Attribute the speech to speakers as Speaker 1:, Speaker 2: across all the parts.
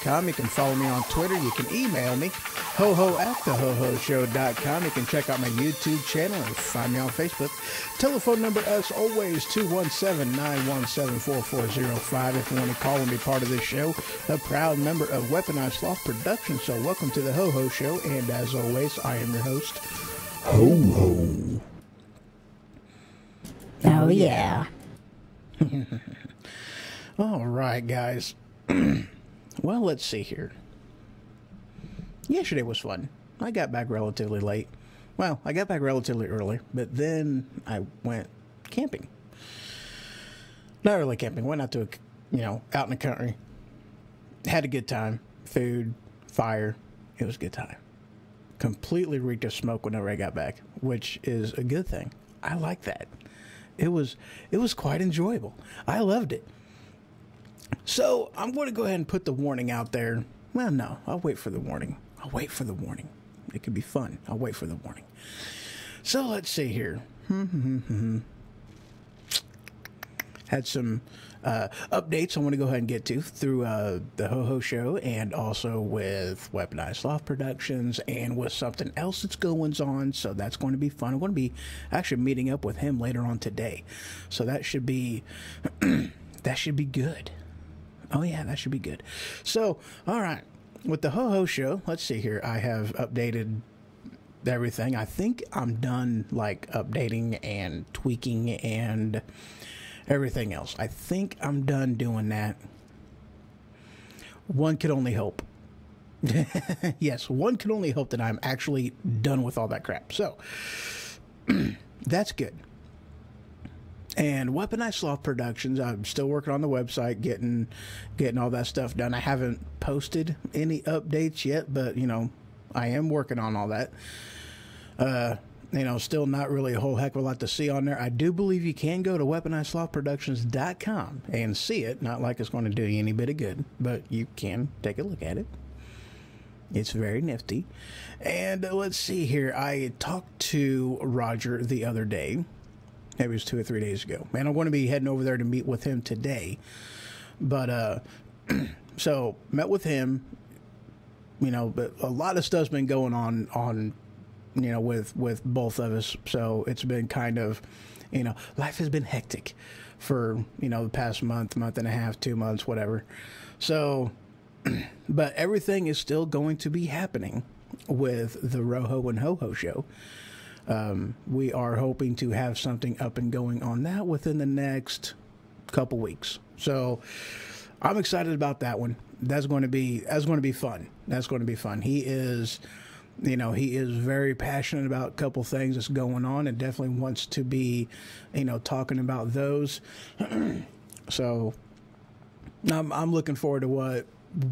Speaker 1: hoho@thehohoshow.com. You can follow me on Twitter. You can email me, hoho@thehohoshow.com. You can check out my YouTube channel and find me on Facebook. Telephone number, as always, 217-917-4405 if you want to call and be part of this show. A proud member of Weaponized Sloth Productions. So welcome to the Ho-Ho Show, and as always, I am your host, Ho-Ho.
Speaker 2: Oh, yeah.
Speaker 1: All right, guys. Well, let's see here. Yesterday was fun. I got back relatively late. Well, I got back relatively early, but then I went camping. Not really camping. Went out to, out in the country. Had a good time. Food, fire. It was a good time. Completely reeked of smoke whenever I got back, which is a good thing. I like that. It was quite enjoyable. I loved it. So I'm going to go ahead and put the warning out there. Well, no, I'll wait for the warning. It could be fun. I'll wait for the warning. So let's see here. Had some updates I want to go ahead and get to through the Ho-Ho Show, and also with Weaponized Sloth Productions, and with something else that's going on. So that's going to be fun. I'm going to be actually meeting up with him later on today. So that should be that should be good. Oh yeah, that should be good. So, all right. With the Ho-Ho Show, let's see here. I have updated everything. I think I'm done, like, updating and tweaking and everything else. I think I'm done doing that. One could only hope. Yes, one can only hope that I'm actually done with all that crap. So, that's good. And Weaponized Sloth Productions, I'm still working on the website, getting all that stuff done. I haven't posted any updates yet, but, I am working on all that. Still not really a whole heck of a lot to see on there. I do believe you can go to weaponizedSlothProductions.com and see it. Not like it's going to do you any bit of good, but you can take a look at it. It's very nifty. And let's see here. I talked to Roger the other day. Maybe it was 2 or 3 days ago. And I'm going to be heading over there to meet with him today. But, so, met with him, but a lot of stuff's been going on, with both of us. So it's been kind of, life has been hectic for, the past month and a half, 2 months, whatever. So, but everything is still going to be happening with the Roho and Ho-Ho Show. We are hoping to have something up and going on that within the next couple weeks. So I'm excited about that one. That's going to be fun. That's going to be fun. He is, he is very passionate about a couple things that's going on, and definitely wants to be, talking about those. So I'm looking forward to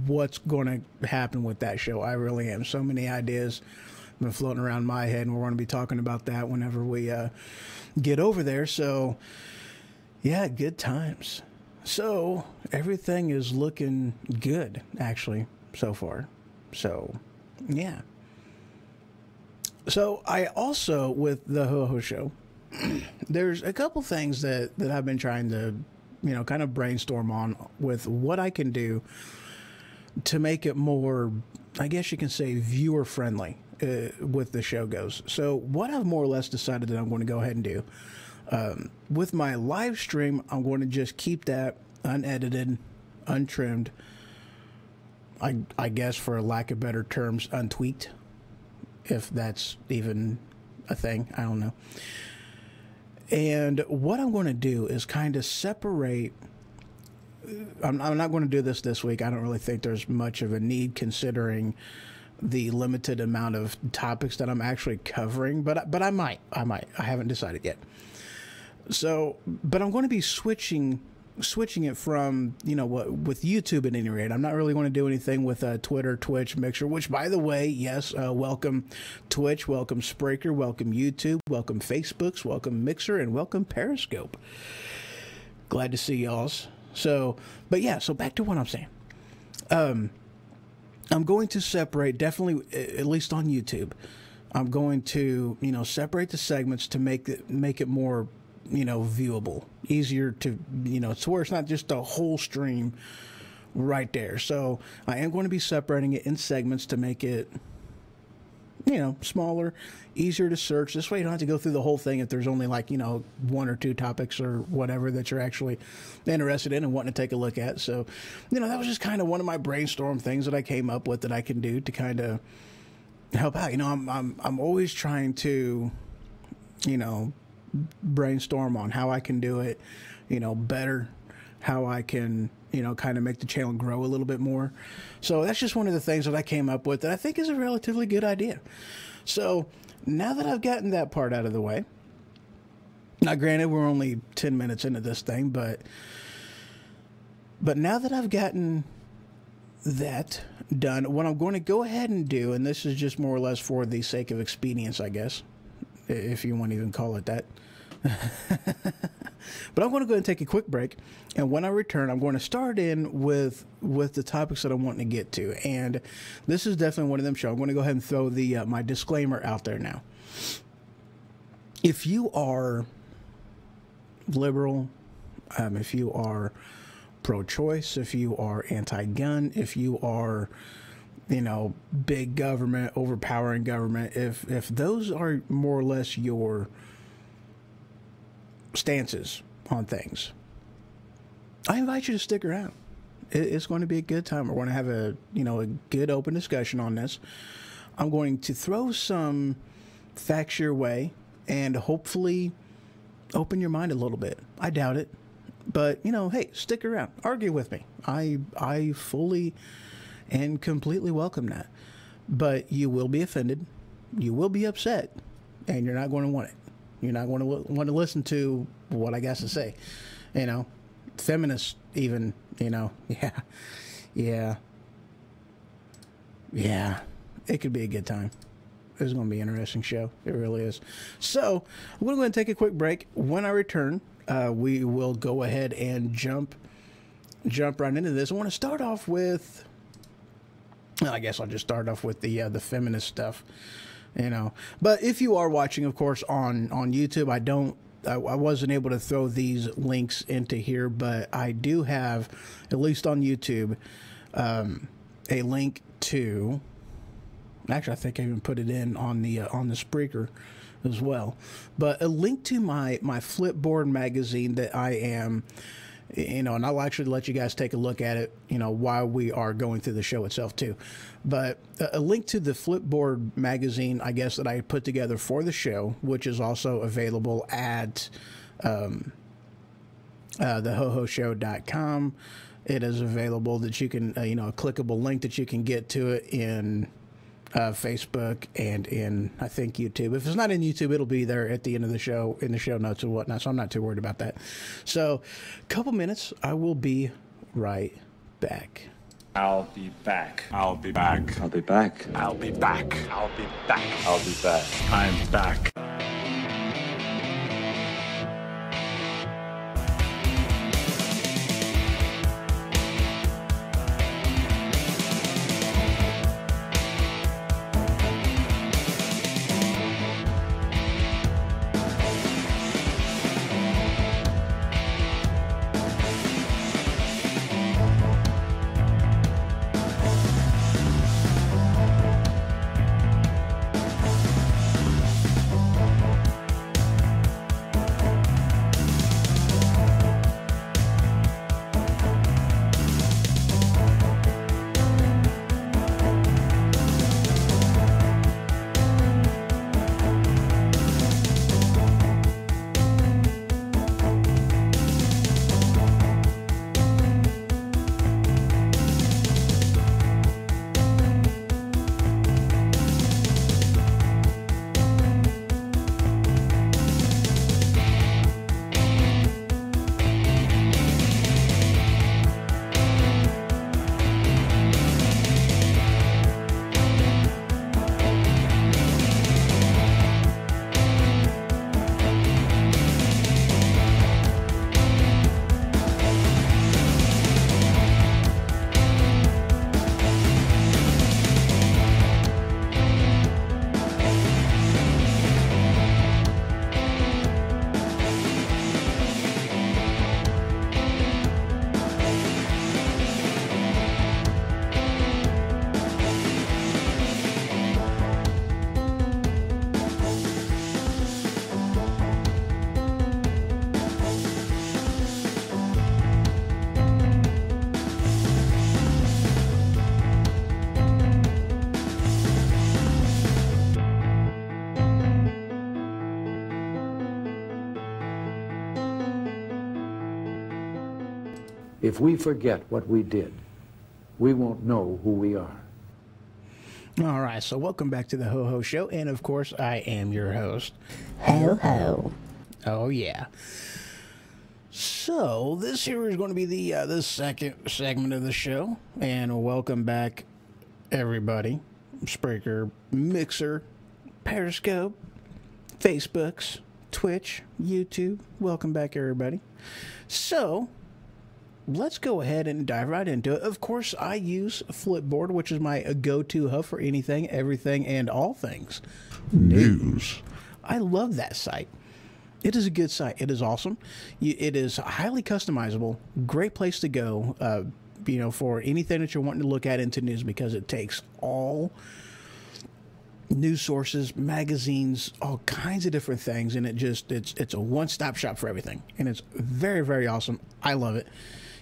Speaker 1: what's going to happen with that show. I really am. So many ideas been floating around my head, and we're going to be talking about that whenever we get over there. So yeah, good times. So everything is looking good, actually, so far. So yeah. So I also, with the Ho-Ho Show, there's a couple things that I've been trying to, kind of brainstorm on with what I can do to make it more, I guess you can say, viewer friendly. With the show goes. So what I've more or less decided that I'm going to go ahead and do with my live stream, I'm going to just keep that unedited, untrimmed, I guess, for lack of better terms, untweaked, if that's even a thing. I don't know. And what I'm going to do is kind of separate. I'm not going to do this week. I don't really think there's much of a need, considering the limited amount of topics that I'm actually covering, but I might. I haven't decided yet. So, but I'm going to be switching it from, with YouTube at any rate. I'm not really going to do anything with Twitter, Twitch, Mixer, which, by the way, yes, welcome Twitch, welcome Spreaker, welcome YouTube, welcome Facebooks, welcome Mixer, and welcome Periscope. Glad to see y'all. So, but yeah, so back to what I'm saying. I'm going to separate, definitely, at least on YouTube, I'm going to, separate the segments to make it more, viewable, easier to, to where it's not just a whole stream right there. So I am going to be separating it in segments to make it, you know, smaller, easier to search. This way you don't have to go through the whole thing if there's only like, you know, 1 or 2 topics or whatever that you're actually interested in and wanting to take a look at. So, you know, that was just kind of one of my brainstorm things that I came up with that I can do to kind of help out. You know, I'm always trying to, you know, brainstorm on how I can do it, you know, better, how I can, you know, kind of make the channel grow a little bit more. So that's just one of the things that I came up with that I think is a relatively good idea. So now that I've gotten that part out of the way, now granted we're only 10 minutes into this thing, but now that I've gotten that done, what I'm going to go ahead and do, and this is just more or less for the sake of expedience, I guess, if you want to even call it that. But I'm going to go ahead and take a quick break, and when I return, I'm going to start in with the topics that I'm wanting to get to, and this is definitely one of them. I'm going to go ahead and throw the my disclaimer out there now. If you are liberal, if you are pro-choice, if you are anti-gun, if you are, you know, big government, overpowering government, if those are more or less your stances on things, I invite you to stick around. It's going to be a good time. We're going to have a, you know, a good open discussion on this. I'm going to throw some facts your way and hopefully open your mind a little bit. I doubt it, but, you know, hey, stick around, argue with me. I fully and completely welcome that, but you will be offended, you will be upset, and you're not going to want it. You're not going to want to listen to what I got to say. You know, feminists even, you know, yeah. It could be a good time. It's going to be an interesting show. It really is. So I'm going to go ahead and take a quick break. When I return, we will go ahead and jump right into this. I want to start off with, well, I guess I'll just start off with the feminist stuff. You know, but if you are watching, of course, on YouTube, I wasn't able to throw these links into here, but I do have, at least on YouTube, a link to, actually, I think I even put it in on the Spreaker as well, but a link to my Flipboard magazine that I am, you know, and I'll actually let you guys take a look at it, you know, while we are going through the show itself too. But a link to the Flipboard magazine, I guess, that I put together for the show, which is also available at thehohoshow.com. It is available that you can, you know, a clickable link that you can get to it in Facebook and in, I think, YouTube. If it's not in YouTube, it'll be there at the end of the show, in the show notes and whatnot, so I'm not too worried about that. So, a couple minutes, I will be right back.
Speaker 2: I'll be back. I'll be back.
Speaker 3: I'll be back.
Speaker 2: I'll be back. I'll be back. I'll be back. I'm back.
Speaker 3: If we forget what we did, we won't know who we are.
Speaker 1: All right, so welcome back to the Ho Ho Show, and of course, I am your host,
Speaker 4: Ho Ho.
Speaker 1: Oh yeah. So this here is going to be the second segment of the show, and welcome back, everybody. Spreaker, Mixer, Periscope, Facebooks, Twitch, YouTube. Welcome back, everybody. So let's go ahead and dive right into it. Of course, I use Flipboard, which is my go-to hub for anything, everything, and all things news. I love that site. It is a good site. It is awesome. It is highly customizable. Great place to go, for anything that you're wanting to look at into news, because it takes all news sources, magazines, all kinds of different things, and it's a one-stop shop for everything. And it's very, very awesome. I love it.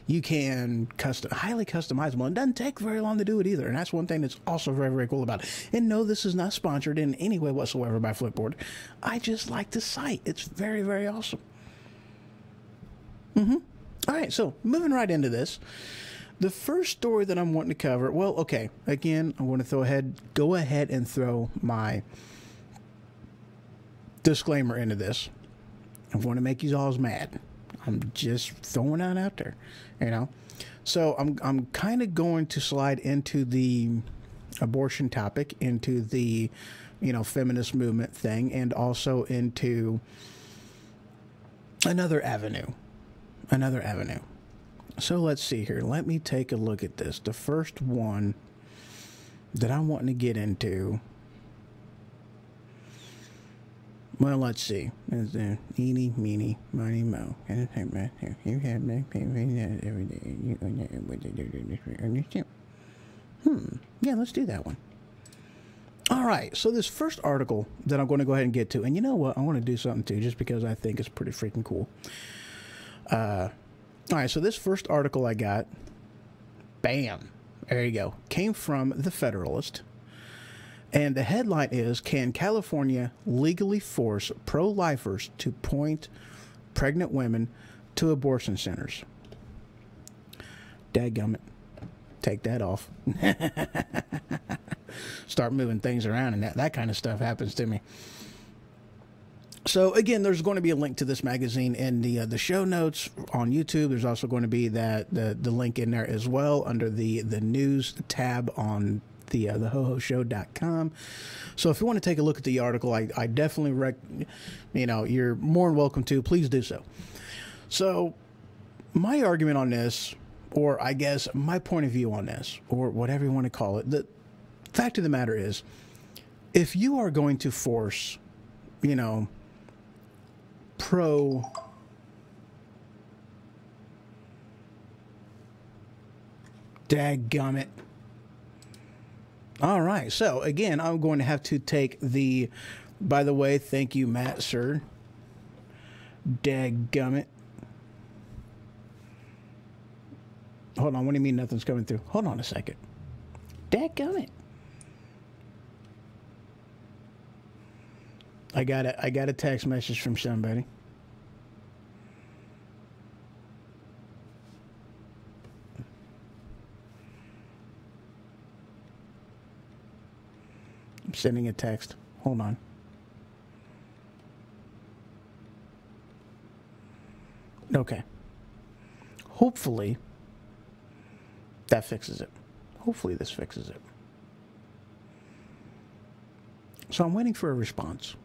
Speaker 1: You can highly customizable. It doesn't take very long to do it either. And that's one thing that's also very, very cool about it. And no, this is not sponsored in any way whatsoever by Flipboard. I just like the site. It's very, very awesome. All right, so moving right into this. The first story that I'm wanting to cover, well, okay, again, I want to go ahead and throw my disclaimer into this. I want to make you all mad. I'm just throwing that out there, So I'm kind of going to slide into the abortion topic, into the, feminist movement thing, and also into another avenue. So let's see here. Let me take a look at this. The first one that I'm wanting to get into. Well, let's see. Eeny, meeny, miny, mo. You have me every day. Yeah, let's do that one. All right. So this first article that I'm going to go ahead and get to, and you know what? I want to do something too, just because I think it's pretty freaking cool. All right. So this first article I got, bam, there you go, came from The Federalist. And the headline is, can California legally force pro-lifers to point pregnant women to abortion centers? Dadgummit. Take that off. Start moving things around, and that kind of stuff happens to me. So, again, there's going to be a link to this magazine in the show notes on YouTube. There's also going to be the link in there as well under the news tab on the hohoshow.com. So if you want to take a look at the article, I definitely you're more than welcome to. Please do so. So my argument on this, or I guess my point of view on this, or whatever you want to call it, the fact of the matter is, if you are going to force, dadgummit. All right, so again, I'm going to have to take by the way, thank you, Matt, sir. Dadgummit. Hold on, what do you mean nothing's coming through? Hold on a second. Dadgummit. I got a text message from somebody. I'm sending a text. Hold on. Okay. Hopefully that fixes it. Hopefully this fixes it. So I'm waiting for a response.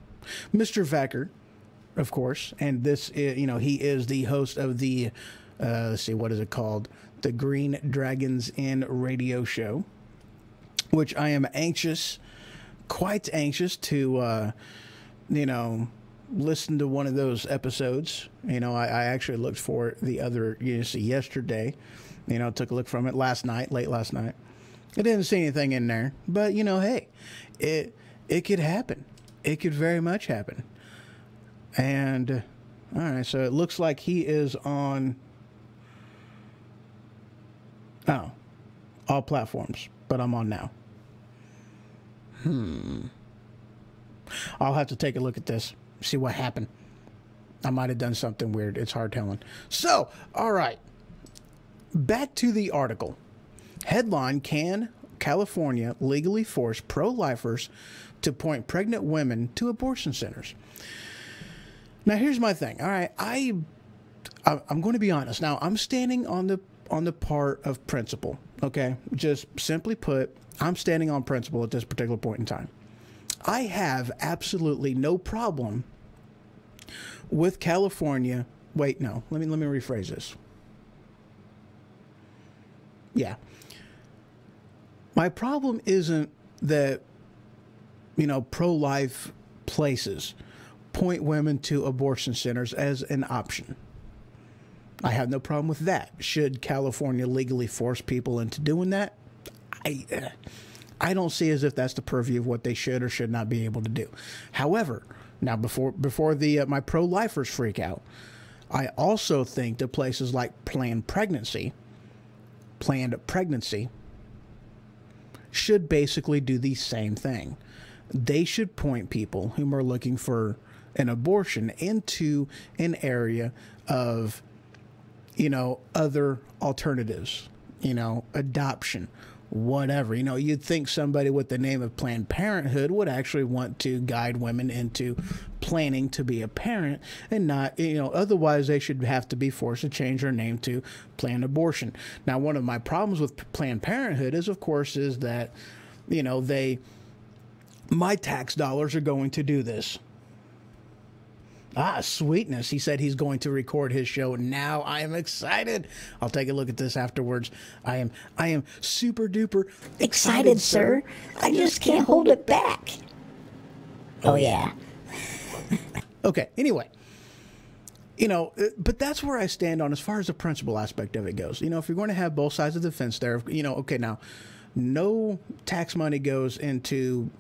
Speaker 1: Mr. Vacker, of course, and this is, he is the host of the, let's see, what is it called? The Green Dragons Inn radio show, which I am quite anxious to, listen to one of those episodes. I actually looked for it yesterday. Took a look from it late last night. I didn't see anything in there, but hey, it could happen. It could very much happen. And all right, so it looks like he is on all platforms, but I'm on now. I'll have to take a look at this, see what happened. I might have done something weird. It's hard telling. So, all right. back to the article. Headline: Can California legally force pro-lifers to point pregnant women to abortion centers? Now, here's my thing. All right, I'm going to be honest. Now, I'm standing on the part of principle. Okay, just simply put, I'm standing on principle at this particular point in time. I have absolutely no problem with California. Wait, no. Let me rephrase this. Yeah. My problem isn't that, pro-life places point women to abortion centers as an option. I have no problem with that. Should California legally force people into doing that? I don't see as if that's the purview of what they should or should not be able to do. However, now before my pro-lifers freak out, I also think that places like Planned Pregnancy should basically do the same thing. They should point people whom are looking for an abortion into an area of, other alternatives, adoption, whatever. You'd think somebody with the name of Planned Parenthood would actually want to guide women into planning to be a parent and not, otherwise they should have to be forced to change their name to Planned Abortion. Now, one of my problems with Planned Parenthood is, of course, is that, my tax dollars are going to do this. Ah, sweetness. He said he's going to record his show. Now I am excited. I'll take a look at this afterwards. I am super duper
Speaker 4: Excited, sir. I just can't hold it back. Oh, yeah.
Speaker 1: Okay, anyway. But that's where I stand on as far as the principal aspect of it goes. If you're going to have both sides of the fence there, okay, now, no tax money goes into,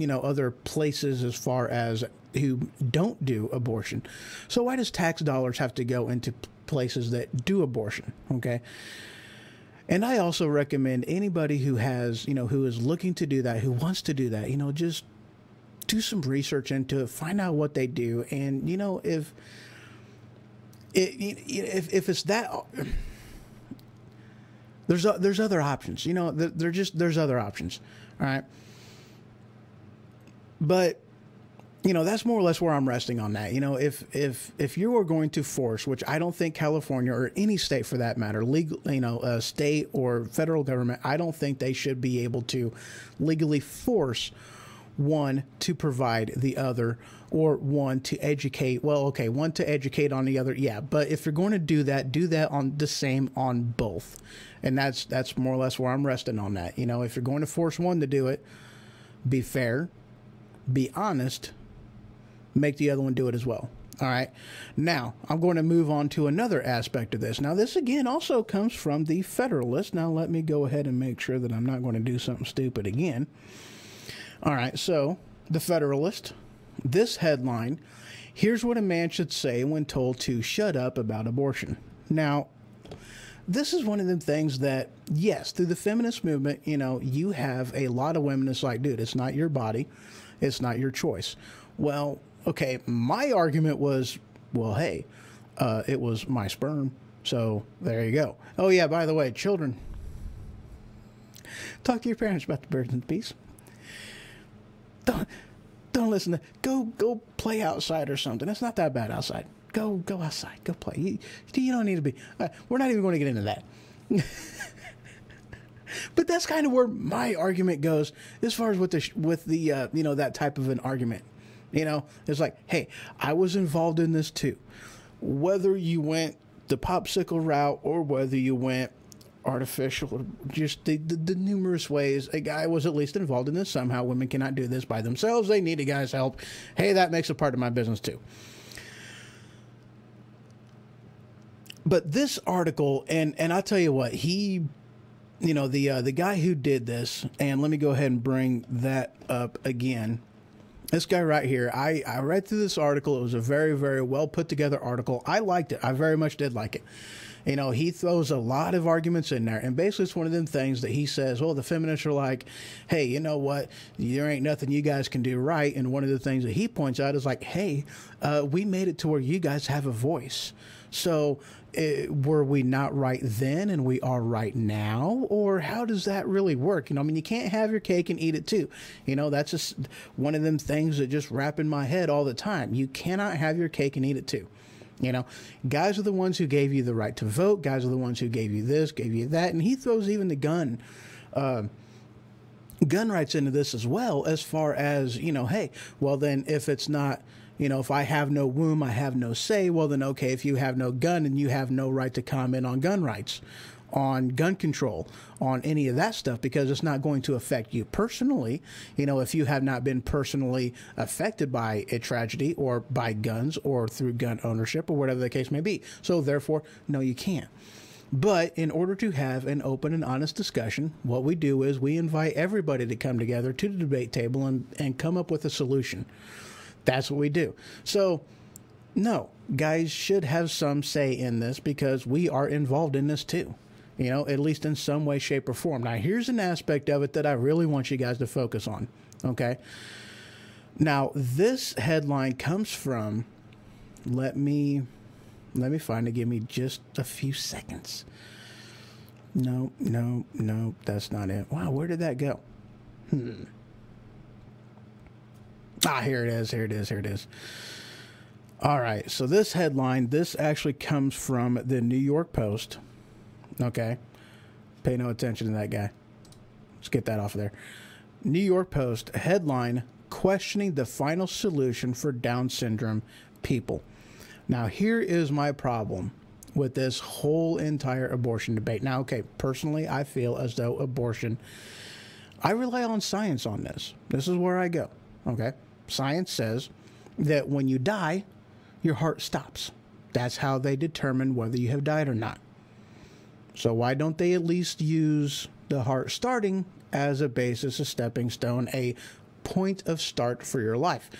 Speaker 1: other places as far as who don't do abortion. So why does tax dollars have to go into places that do abortion? Okay. And I also recommend anybody who has, who is looking to do that, who wants to do that, just do some research into it, find out what they do. And, if it's that, there's other options, there's other options. All right. But, that's more or less where I'm resting on that. If you are going to force, which I don't think California or any state for that matter, legal, state or federal government, I don't think they should be able to legally force one to provide the other, or one to educate. Well, okay, one to educate on the other. Yeah. But if you're going to do that on the same on both. And that's more or less where I'm resting on that. If you're going to force one to do it, be fair, be honest, make the other one do it as well. All right. Now, I'm going to move on to another aspect of this. Now, this again also comes from the Federalist. Now, let me go ahead and make sure that I'm not going to do something stupid again. All right. So, the Federalist, this headline: here's what a man should say when told to shut up about abortion. Now, this is one of them things that, yes, through the feminist movement, you have a lot of women that's like, dude, it's not your body. It's not your choice. Well, okay, my argument was, well, hey, it was my sperm, so there you go. Oh, yeah, by the way, children, talk to your parents about the birds and the bees. Don't listen to, go play outside or something. It's not that bad outside. Go outside, go play. You don't need to be, we're not even going to get into that. But that's kind of where my argument goes as far as with the that type of an argument. It's like, hey, I was involved in this too. Whether you went the popsicle route or whether you went artificial, or just the numerous ways a guy was at least involved in this somehow. Women cannot do this by themselves. They need a guy's help. Hey, that makes a part of my business too. But this article, and I'll tell you what, he, the guy who did this, and let me go ahead and bring that up again. This guy right here, I read through this article. It was a very, very well put together article. I liked it. I very much did like it. You know, he throws a lot of arguments in there. And basically, it's one of them things that he says, well, the feminists are like, hey, you know what? There ain't nothing you guys can do right. And one of the things that he points out is like, hey, we made it to where you guys have a voice. So were we not right then and we are right now? Or how does that really work? You know, I mean, you can't have your cake and eat it too. You know, that's just one of them things that just wrap in my head all the time. You cannot have your cake and eat it too. You know, guys are the ones who gave you the right to vote. Guys are the ones who gave you this, gave you that. And he throws even the gun rights into this as well, as far as, you know, hey, well, then if it's not, you know, if I have no womb, I have no say. Well, then, okay, if you have no gun and you have no right to comment on gun rights, on gun control, on any of that stuff, because it's not going to affect you personally. You know, if you have not been personally affected by a tragedy or by guns or through gun ownership or whatever the case may be. So therefore, no, you can't. But in order to have an open and honest discussion, what we do is we invite everybody to come together to the debate table and come up with a solution. That's what we do. So, no, guys should have some say in this because we are involved in this too, you know, at least in some way, shape, or form. Now, here's an aspect of it that I really want you guys to focus on, okay? Now, this headline comes from, let me find it. Give me just a few seconds. No, that's not it. Wow, where did that go? Here it is. All right, so this headline, this actually comes from the New York Post. Okay, pay no attention to that guy. Let's get that off of there. New York Post headline, questioning the final solution for Down syndrome people. Now, here is my problem with this whole entire abortion debate. Now, okay, personally, I feel as though abortion, I rely on science on this. This is where I go, okay? Science says that when you die, your heart stops. That's how they determine whether you have died or not. So why don't they at least use the heart starting as a basis, a stepping stone, a point of start for your life?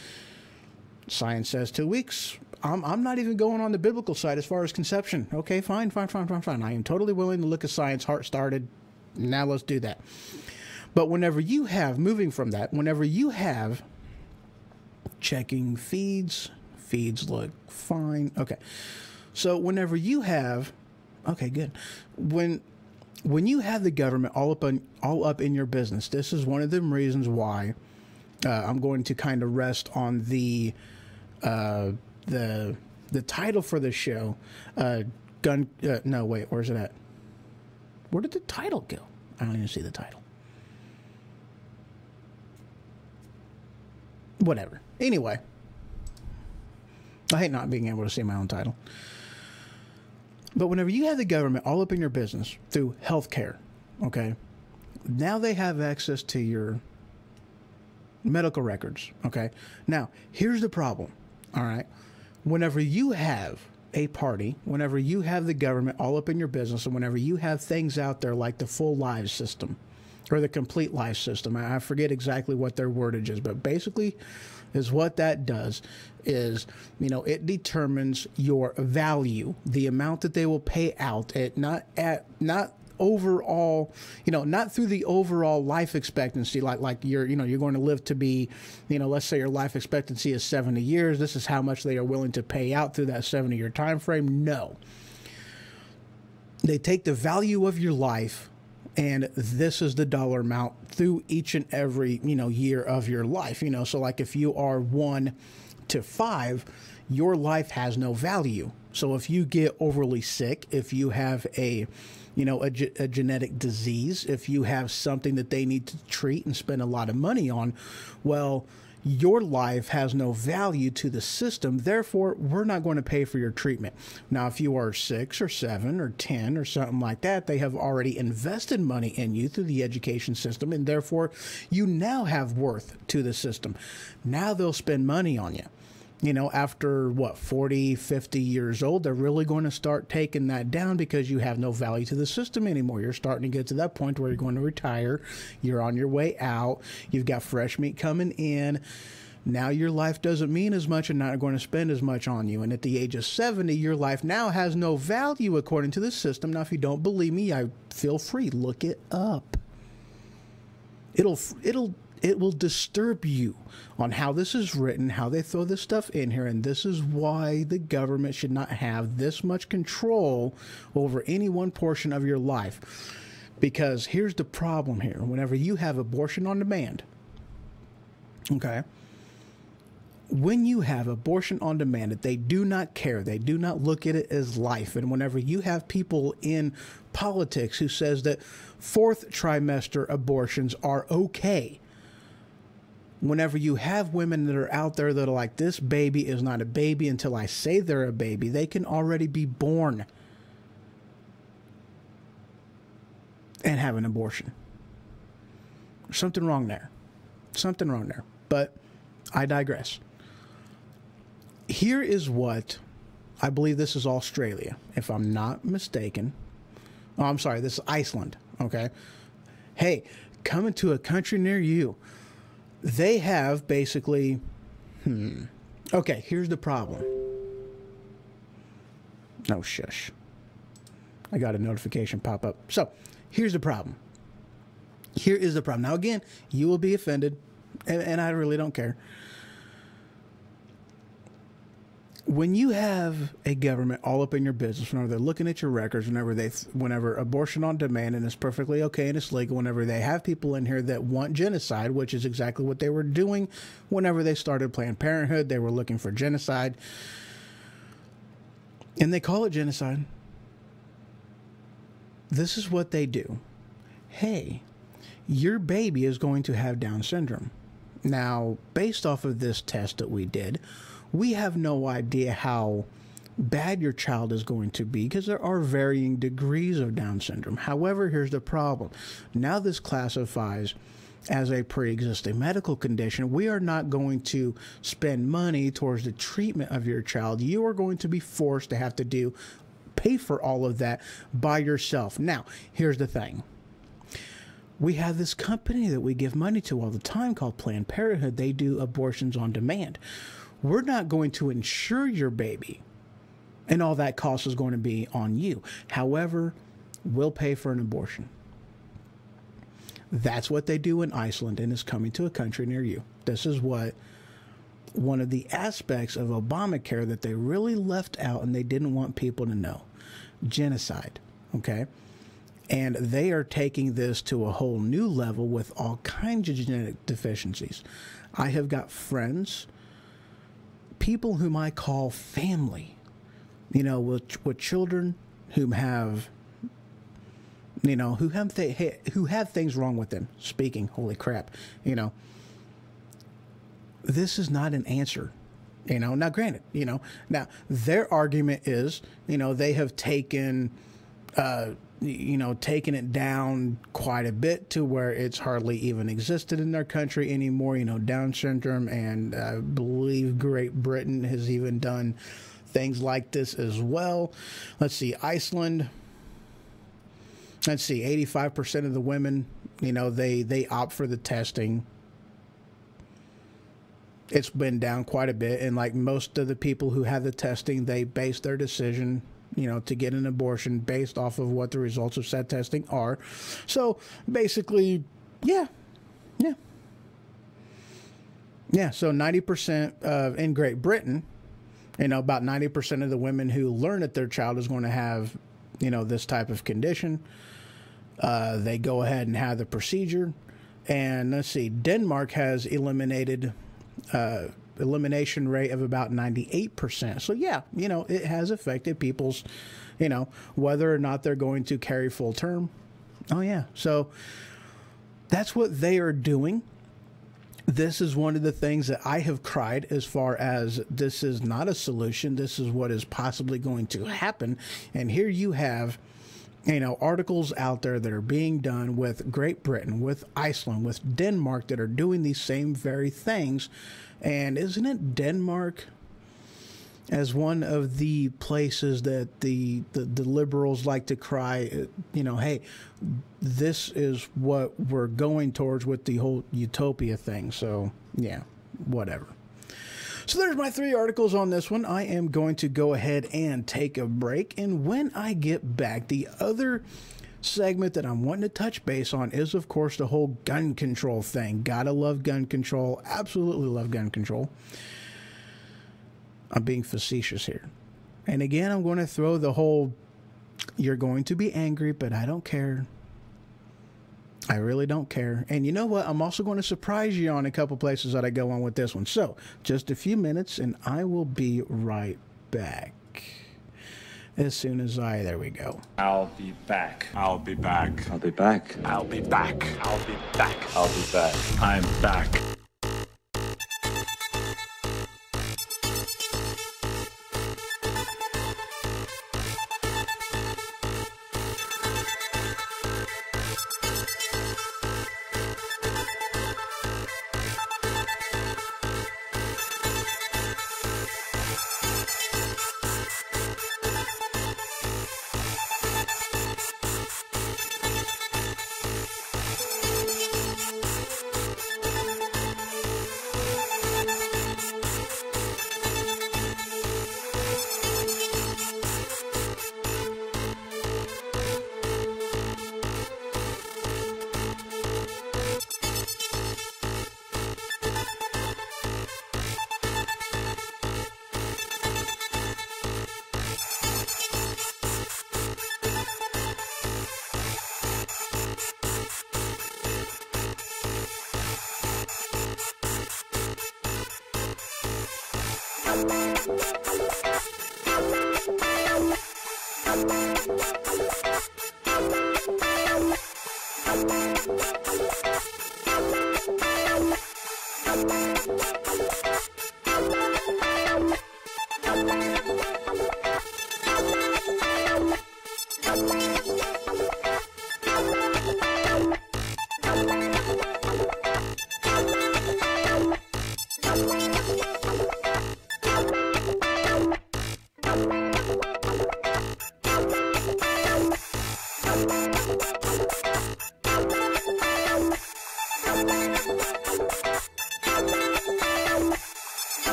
Speaker 1: Science says 2 weeks. I'm not even going on the biblical side as far as conception. Okay, fine. I am totally willing to look at science, heart started. Now let's do that. But whenever you have, moving from that, whenever you have checking feeds look fine. Okay. So whenever you have, okay, good. When you have the government all up in your business, this is one of the reasons why I'm going to kind of rest on the title for the show. No, wait, where's it at? Where did the title go? I don't even see the title. Whatever. Anyway, I hate not being able to see my own title. But whenever you have the government all up in your business through healthcare, okay, now they have access to your medical records, okay? Now, here's the problem, all right? Whenever you have a party, whenever you have the government all up in your business, and whenever you have things out there like the full lives system or the complete life system, I forget exactly what their wordage is, but basically is what that does is, you know, it determines your value, the amount that they will pay out not overall, you know, not through the overall life expectancy, like you're going to live to be, you know, let's say your life expectancy is 70 years. This is how much they are willing to pay out through that 70-year time frame. No. They take the value of your life, and this is the dollar amount through each and every, you know, year of your life. You know, so like if you are 1 to 5, your life has no value. So if you get overly sick, if you have a genetic disease, if you have something that they need to treat and spend a lot of money on, well, your life has no value to the system. Therefore, we're not going to pay for your treatment. Now, if you are 6 or 7 or 10 or something like that, they have already invested money in you through the education system, and therefore you now have worth to the system. Now they'll spend money on you. You know, after, 40, 50 years old, they're really going to start taking that down because you have no value to the system anymore. You're starting to get to that point where you're going to retire. You're on your way out. You've got fresh meat coming in. Now your life doesn't mean as much and not going to spend as much on you. And at the age of 70, your life now has no value according to the system. Now, if you don't believe me, I feel free. Look it up. It will disturb you on how this is written, how they throw this stuff in here, and this is why the government should not have this much control over any one portion of your life. Because here's the problem here. Whenever you have abortion on demand, okay, when you have abortion on demand, that they do not care, they do not look at it as life. And whenever you have people in politics who says that fourth trimester abortions are okay, whenever you have women that are out there that are like, this baby is not a baby until I say they're a baby, they can already be born and have an abortion. There's something wrong there. Something wrong there. But I digress. Here is what I believe, this is Australia, if I'm not mistaken. Oh, I'm sorry, this is Iceland. Okay. Hey, coming to a country near you. They have basically, okay, here's the problem. No, shush. I got a notification pop up. So, here's the problem. Here is the problem. Now, again, you will be offended, and I really don't care. When you have a government all up in your business, whenever they're looking at your records, whenever abortion on demand, and it's perfectly okay and it's legal, whenever they have people in here that want genocide, which is exactly what they were doing whenever they started Planned Parenthood, they were looking for genocide, and they call it genocide. This is what they do. Hey, your baby is going to have Down syndrome. Now, based off of this test that we did, we have no idea how bad your child is going to be because there are varying degrees of Down syndrome. However, here's the problem. Now this classifies as a pre-existing medical condition. We are not going to spend money towards the treatment of your child. You are going to be forced to have to pay for all of that by yourself. Now, here's the thing. We have this company that we give money to all the time called Planned Parenthood. They do abortions on demand. We're not going to insure your baby, and all that cost is going to be on you. However, we'll pay for an abortion. That's what they do in Iceland, and it's coming to a country near you. This is what one of the aspects of Obamacare that they really left out and they didn't want people to know. Genocide, okay? And they are taking this to a whole new level with all kinds of genetic deficiencies. I have got friends, people whom I call family, with children who have, who have things wrong with them. Speaking, holy crap, this is not an answer. Now granted, now their argument is, they have taken it down quite a bit to where it's hardly even existed in their country anymore. Down syndrome, and I believe Great Britain has even done things like this as well. Let's see, Iceland. Let's see, 85% of the women, they opt for the testing. It's been down quite a bit, and like most of the people who have the testing, they base their decision to get an abortion based off of what the results of said testing are. So basically, yeah. So 90% in Great Britain, about 90% of the women who learn that their child is going to have, this type of condition, they go ahead and have the procedure. And let's see, Denmark has elimination rate of about 98%. So yeah, it has affected people's, whether or not they're going to carry full term. Oh yeah. So that's what they are doing. This is one of the things that I have cried as far as this is not a solution. This is what is possibly going to happen. And here you have, articles out there that are being done with Great Britain, with Iceland, with Denmark that are doing these same very things. And isn't it Denmark as one of the places that the liberals like to cry, hey, this is what we're going towards with the whole utopia thing. So, yeah, whatever. So there's my 3 articles on this one. I am going to go ahead and take a break. And when I get back, the other segment that I'm wanting to touch base on is, of course, the whole gun control thing. Gotta love gun control. Absolutely love gun control. I'm being facetious here. And again, I'm going to throw the whole, you're going to be angry, but I don't care. I really don't care. And you know what? I'm also going to surprise you on a couple places that I go on with this one. So just a few minutes and I will be right back. As soon as there we go.
Speaker 2: I'll be back. I'll be back.
Speaker 3: I'll be back.
Speaker 2: I'll be back. I'll be back. I'll be back. I'm back.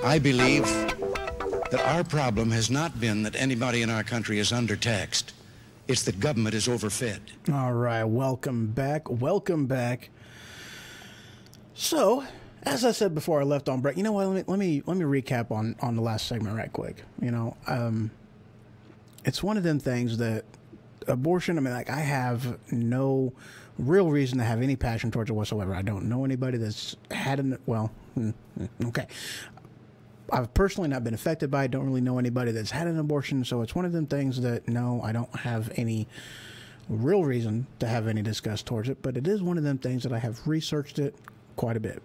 Speaker 5: I believe that our problem has not been that anybody in our country is undertaxed. It's that government is overfed.
Speaker 1: All right, welcome back. Welcome back. So, as I said before I left on break, you know what? Let me recap on the last segment right quick. You know, it's one of them things that abortion. I mean, like, I have no real reason to have any passion towards it whatsoever. I don't know anybody that's had an okay. I've personally not been affected by it. Don't really know anybody that's had an abortion. So it's one of them things that, no, I don't have any real reason to have any disgust towards it. But it is one of them things that I have researched it quite a bit.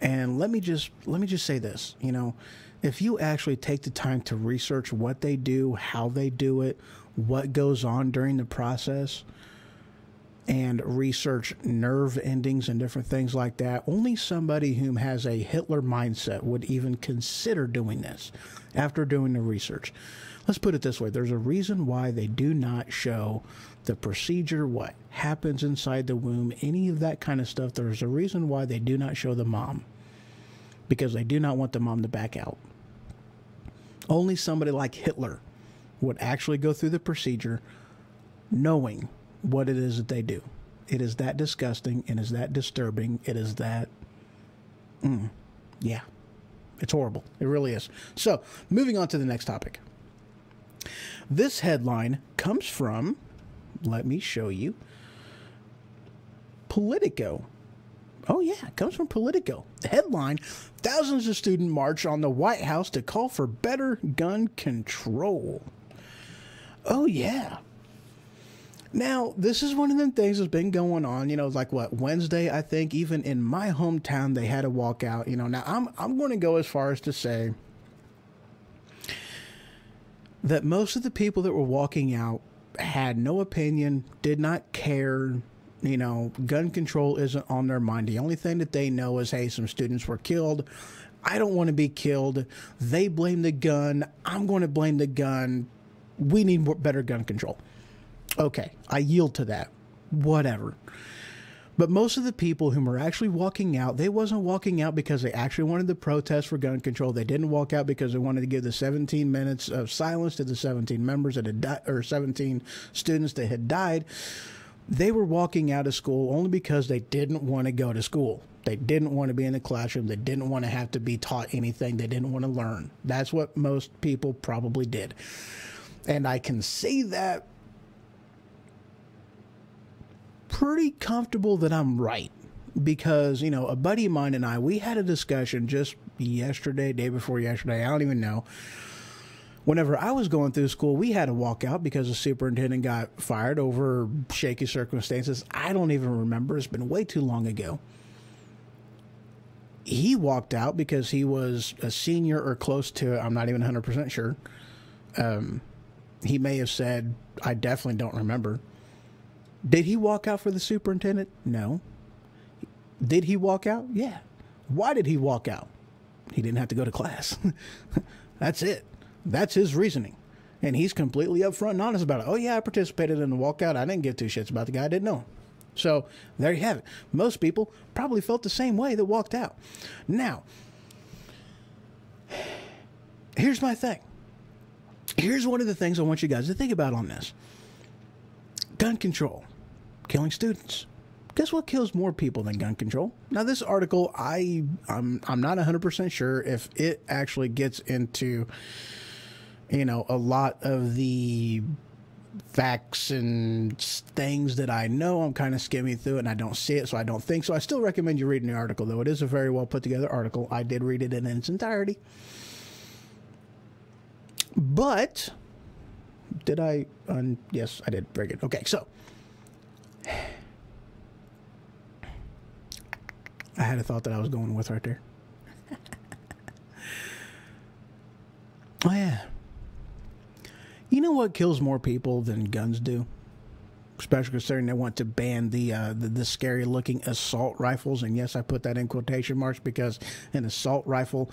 Speaker 1: And let me just say this, you know, if you actually take the time to research what they do, how they do it, what goes on during the process, and research nerve endings and different things like that, only somebody who has a Hitler mindset would even consider doing this after doing the research. Let's put it this way. There's a reason why they do not show the procedure, what happens inside the womb, any of that kind of stuff. There's a reason why they do not show the mom, because they do not want the mom to back out. Only somebody like Hitler would actually go through the procedure knowing what it is that they do. It is that disgusting. It is that disturbing. It is that, yeah, it's horrible. It really is. So, moving on to the next topic. This headline comes from, let me show you, Politico. Oh, yeah, it comes from Politico. The headline, thousands of students march on the White House to call for better gun control. Oh, yeah. Now, this is one of them things that's been going on, you know, like what, Wednesday, I think, even in my hometown, they had a walkout, you know. Now, I'm going to go as far as to say that most of the people that were walking out had no opinion, did not care, you know, gun control isn't on their mind. The only thing that they know is, hey, some students were killed. I don't want to be killed. They blame the gun. I'm going to blame the gun. We need better gun control. Okay, I yield to that. Whatever. But most of the people who were actually walking out, they wasn't walking out because they actually wanted to protest for gun control. They didn't walk out because they wanted to give the 17 minutes of silence to the 17 members that had died, or 17 students that had died. They were walking out of school only because they didn't want to go to school. They didn't want to be in the classroom. They didn't want to have to be taught anything. They didn't want to learn. That's what most people probably did. And I can see that pretty comfortable that I'm right, because, you know, a buddy of mine and I, we had a discussion just yesterday, day before yesterday, I don't even know. Whenever I was going through school, we had to walk out because the superintendent got fired over shaky circumstances. I don't even remember. It's been way too long ago. He walked out because he was a senior or close to it. I'm not even 100% sure. He may have said, I definitely don't remember. Did he walk out for the superintendent? No. Did he walk out? Yeah. Why did he walk out? He didn't have to go to class. That's it. That's his reasoning. And he's completely upfront and honest about it. Oh, yeah, I participated in the walkout. I didn't give two shits about the guy. I didn't know him. So there you have it. Most people probably felt the same way that walked out. Now, here's my thing. Here's one of the things I want you guys to think about on this. Gun control, killing students. Guess what kills more people than gun control? Now, this article, I'm not 100% sure if it actually gets into, you know, a lot of the facts and things that I know. I'm kind of skimming through it and I don't see it, so I don't think so. I still recommend you reading the article, though. It is a very well put together article. I did read it in its entirety. But did I? Yes, I did. Very good. Okay, so I had a thought that I was going with right there. Oh, yeah. You know what kills more people than guns do? Especially considering they want to ban the scary-looking assault rifles. And yes, I put that in quotation marks because an assault rifle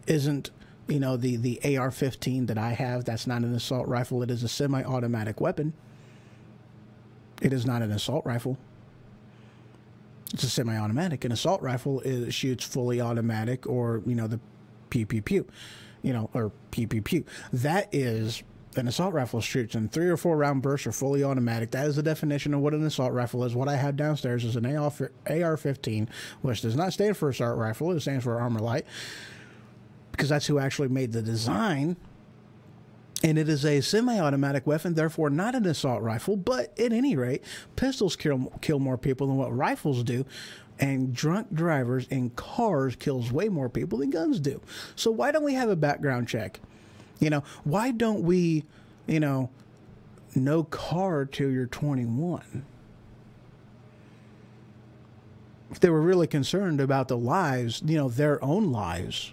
Speaker 1: isn't, you know, the AR-15 that I have. That's not an assault rifle. It is a semi-automatic weapon. It is not an assault rifle. It's a semi-automatic. An assault rifle shoots fully automatic, or, you know, the pew pew pew, you know, or pew pew pew. That is, an assault rifle shoots in 3 or 4 round bursts, or fully automatic. That is the definition of what an assault rifle is. What I have downstairs is an AR-15, which does not stand for assault rifle. It stands for armor light, because that's who actually made the design. And it is a semi-automatic weapon, therefore not an assault rifle. But at any rate, pistols kill more people than what rifles do. And drunk drivers in cars kills way more people than guns do. So why don't we have a background check? You know, why don't we, you know, no car till you're 21? If they were really concerned about the lives, you know, their own lives,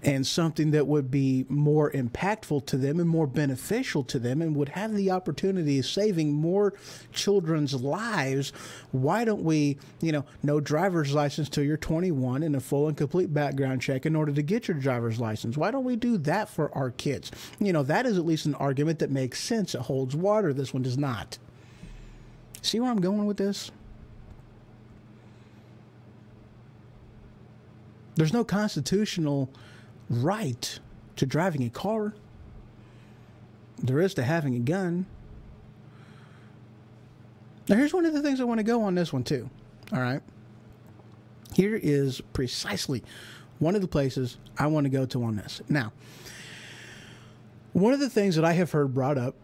Speaker 1: and something that would be more impactful to them and more beneficial to them and would have the opportunity of saving more children's lives, why don't we, you know, no driver's license till you're 21 and a full and complete background check in order to get your driver's license? Why don't we do that for our kids? You know, that is at least an argument that makes sense. It holds water. This one does not. See where I'm going with this? There's no constitutional right to driving a car. There is to having a gun. Now, here's one of the things I want to go on this one too. All right. Here is precisely one of the places I want to go to on this. Now, one of the things that I have heard brought up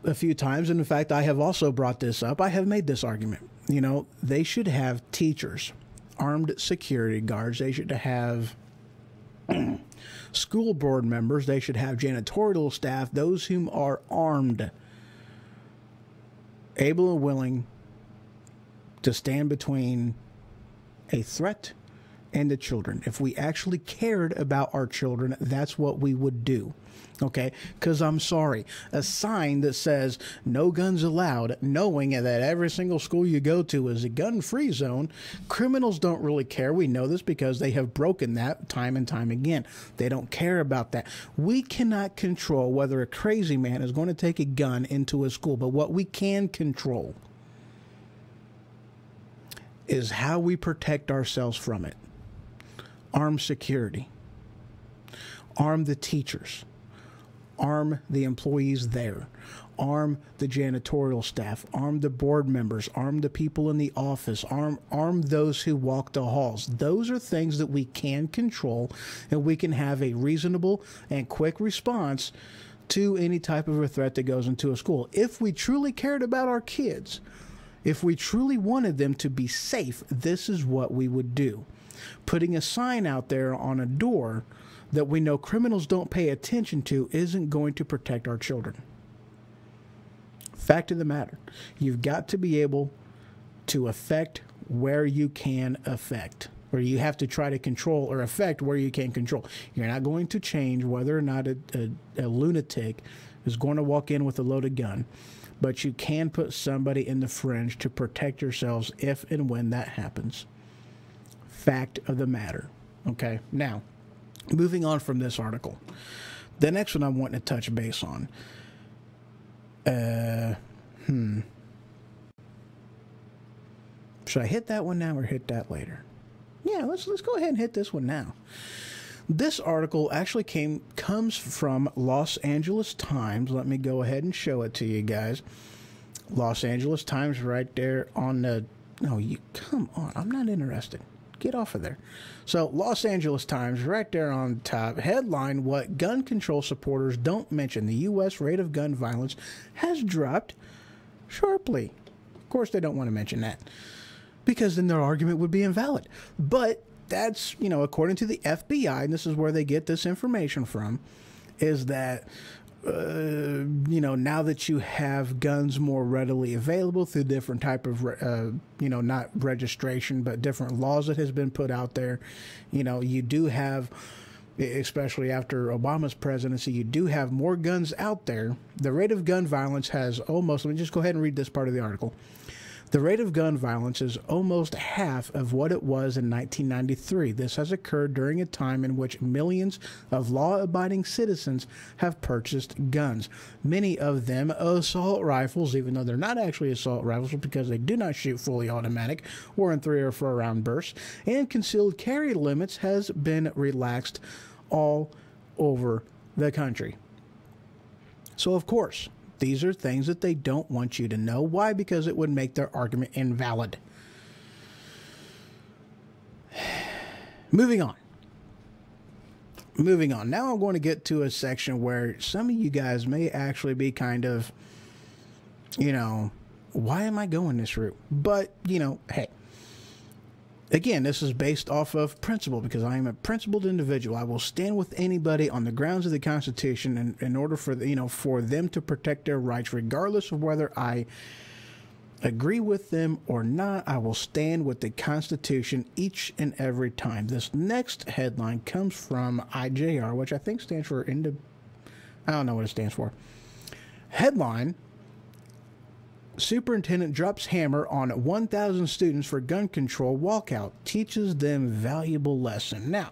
Speaker 1: a few times, and in fact, I have also brought this up, I have made this argument. You know, they should have teachers, armed security guards. They should have school board members. They should have janitorial staff, those whom are armed, able and willing to stand between a threat and the children. If we actually cared about our children, that's what we would do. Okay, because I'm sorry, a sign that says no guns allowed, knowing that every single school you go to is a gun-free zone, criminals don't really care. We know this because they have broken that time and time again. They don't care about that. We cannot control whether a crazy man is going to take a gun into a school, but what we can control is how we protect ourselves from it. Arm security. Arm the teachers. Arm the employees there. Arm the janitorial staff. Arm the board members. Arm the people in the office. Arm those who walk the halls. Those are things that we can control, and we can have a reasonable and quick response to any type of a threat that goes into a school. If we truly cared about our kids, if we truly wanted them to be safe, this is what we would do. Putting a sign out there on a door that we know criminals don't pay attention to isn't going to protect our children. Fact of the matter, you've got to be able to affect where you can affect, or you have to try to control or affect where you can control. You're not going to change whether or not a lunatic is going to walk in with a loaded gun, but you can put somebody in the fringe to protect yourselves if and when that happens. Fact of the matter. Okay, now, moving on from this article, the next one I'm wanting to touch base on. Should I hit that one now or hit that later? Yeah, let's go ahead and hit this one now. This article actually comes from Los Angeles Times. Let me go ahead and show it to you guys. Los Angeles Times right there on the... No, you come on. I'm not interested. Get off of there. So, Los Angeles Times, right there on top. Headline, what gun control supporters don't mention. The U.S. rate of gun violence has dropped sharply. Of course, they don't want to mention that, because then their argument would be invalid. But that's, according to the FBI, and this is where they get this information from, is that now that you have guns more readily available through different type of, not registration, but different laws that has been put out there, you do have, especially after Obama's presidency, you do have more guns out there. The rate of gun violence has almost, let me just go ahead and read this part of the article. The rate of gun violence is almost half of what it was in 1993. This has occurred during a time in which millions of law-abiding citizens have purchased guns. Many of them assault rifles, even though they're not actually assault rifles because they do not shoot fully automatic or in 3 or 4 round bursts. And concealed carry limits has been relaxed all over the country. So, of course, these are things that they don't want you to know. Why? Because it would make their argument invalid. Moving on. Now I'm going to get to a section where some of you guys may actually be kind of, why am I going this route? But, hey. Again, this is based off of principle, because I am a principled individual. I will stand with anybody on the grounds of the Constitution in order for for them to protect their rights, regardless of whether I agree with them or not. I will stand with the Constitution each and every time. This next headline comes from IJR, which I think stands for I don't know what it stands for. Headline: Superintendent drops hammer on 1,000 students for gun control walkout, teaches them valuable lesson. Now,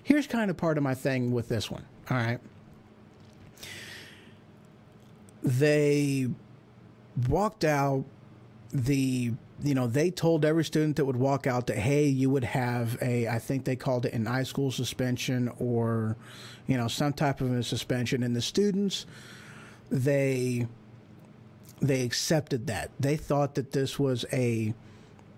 Speaker 1: here's kind of part of my thing with this one, all right? They walked out they told every student that would walk out that, hey, you would have I think they called it an high-school suspension or, some type of a suspension. And the students, they accepted that. They thought that this was a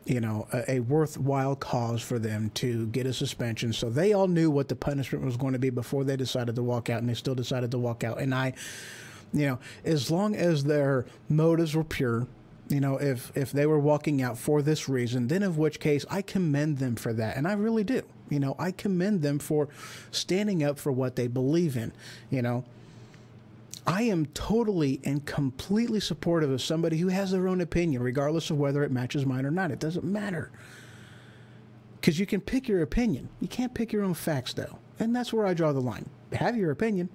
Speaker 1: worthwhile cause for them to get a suspension. So they all knew what the punishment was going to be before they decided to walk out, and they still decided to walk out. And as long as their motives were pure, if they were walking out for this reason, then of which case I commend them for that. And I really do. I commend them for standing up for what they believe in, I am totally and completely supportive of somebody who has their own opinion, regardless of whether it matches mine or not. It doesn't matter. Because you can pick your opinion. You can't pick your own facts, though. And that's where I draw the line. Have your opinion.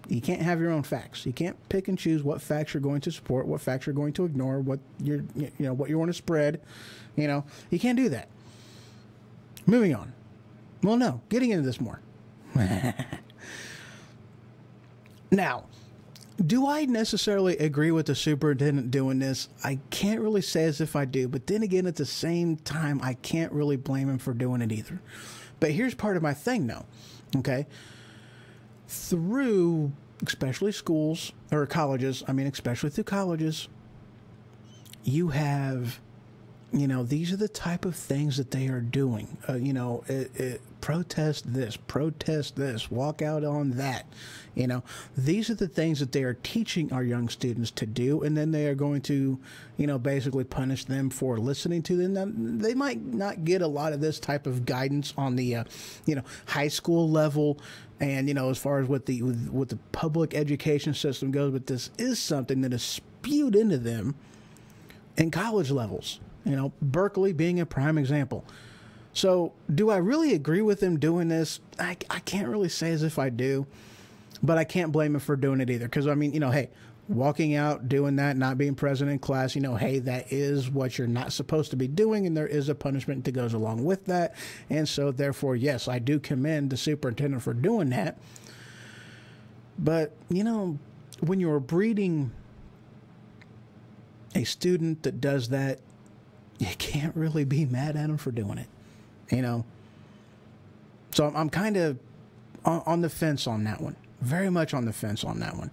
Speaker 1: You can't have your own facts. You can't pick and choose what facts you're going to support, what facts you're going to ignore, what what you want to spread. You can't do that. Moving on. Well, no, getting into this more. Now, do I necessarily agree with the superintendent doing this? I can't really say as if I do, but then again, at the same time, I can't really blame him for doing it either. But here's part of my thing, though. Okay? Through, especially schools, or colleges, especially through colleges, you have, these are the type of things that they are doing. Protest this, walk out on that. These are the things that they are teaching our young students to do, and then they are going to, basically punish them for listening to them. Now, they might not get a lot of this type of guidance on the, high school level, and as far as what the public education system goes, but this is something that is spewed into them in college levels. Berkeley being a prime example. So, do I really agree with him doing this? I can't really say as if I do, but I can't blame him for doing it either. Because, hey, walking out, doing that, not being present in class, hey, that is what you're not supposed to be doing, and there is a punishment that goes along with that. And so, therefore, yes, I do commend the superintendent for doing that. But, when you're breeding a student that does that, you can't really be mad at him for doing it. So I'm kind of on the fence on that one. Very much on the fence on that one.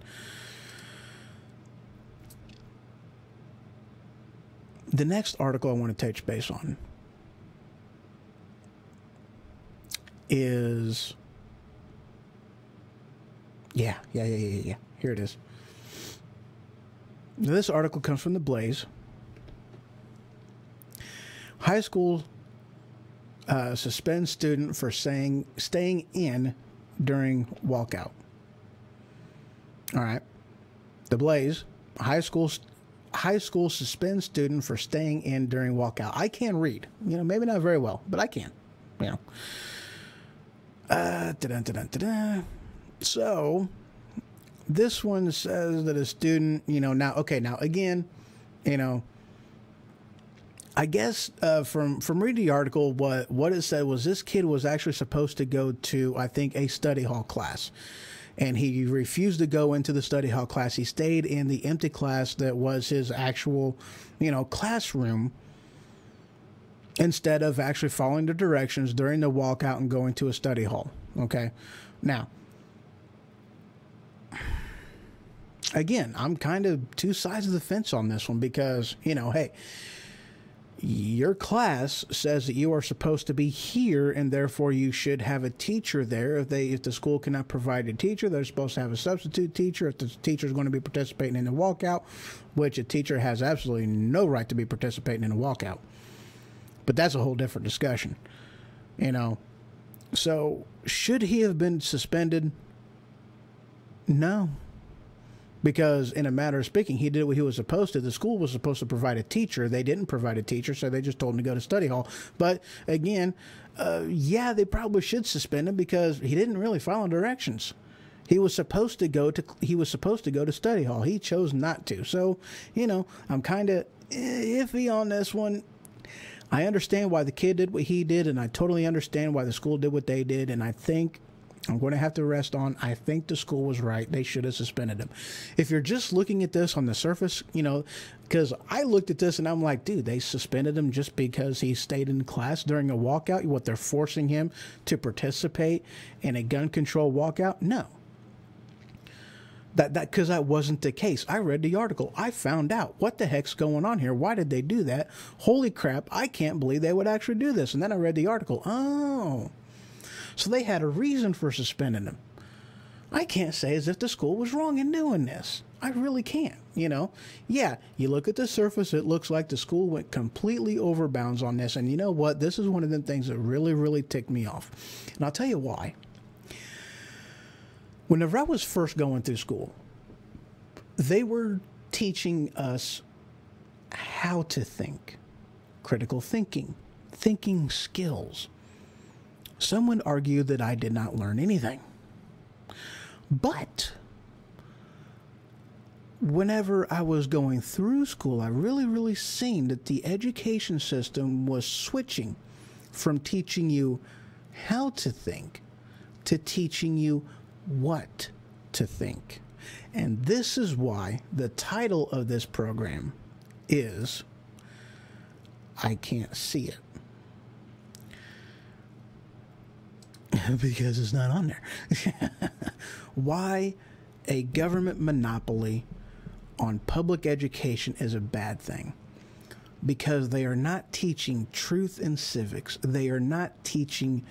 Speaker 1: The next article I want to touch base on is... Yeah. Here it is. This article comes from The Blaze. High school suspends student for staying in during walkout. All right. The Blaze. High school suspends student for staying in during walkout. I can read. Maybe not very well, but I can. So, this one says that a student, now again, I guess from reading the article, what it said was this kid was actually supposed to go to, I think, a study hall class. And he refused to go into the study hall class. He stayed in the empty class that was his actual, classroom, instead of actually following the directions during the walkout and going to a study hall. Okay? Now, again, I'm kind of two sides of the fence on this one because, hey, your class says that you are supposed to be here, and therefore you should have a teacher there. If the school cannot provide a teacher, they're supposed to have a substitute teacher. If the teacher is going to be participating in the walkout, which a teacher has absolutely no right to be participating in a walkout. But that's a whole different discussion. So should he have been suspended? No. Because in a matter of speaking, he did what he was supposed to. The school was supposed to provide a teacher. They didn't provide a teacher, so they just told him to go to study hall. But again, they probably should suspend him because he didn't really follow directions. He was supposed to go to study hall. He chose not to. So, I'm kind of iffy on this one. I understand why the kid did what he did, and I totally understand why the school did what they did, and I think I'm going to have to rest on, I think the school was right. They should have suspended him. If you're just looking at this on the surface, because I looked at this and I'm like, dude, they suspended him just because he stayed in class during a walkout? What, they're forcing him to participate in a gun control walkout? No. Because that wasn't the case. I read the article. I found out what the heck's going on here. Why did they do that? Holy crap, I can't believe they would actually do this. And then I read the article. Oh. So they had a reason for suspending him. I can't say as if the school was wrong in doing this. I really can't, Yeah, you look at the surface, it looks like the school went completely over bounds on this. And you know what? This is one of them things that really, really ticked me off. And I'll tell you why. Whenever I was first going through school, they were teaching us how to think, critical thinking, thinking skills. Some would argue that I did not learn anything. But whenever I was going through school, I really seen that the education system was switching from teaching you how to think to teaching you what to think. And this is why the title of this program is I Can't See It. Because it's not on there. Why a government monopoly on public education is a bad thing. Because they are not teaching truth in civics. They are not teaching,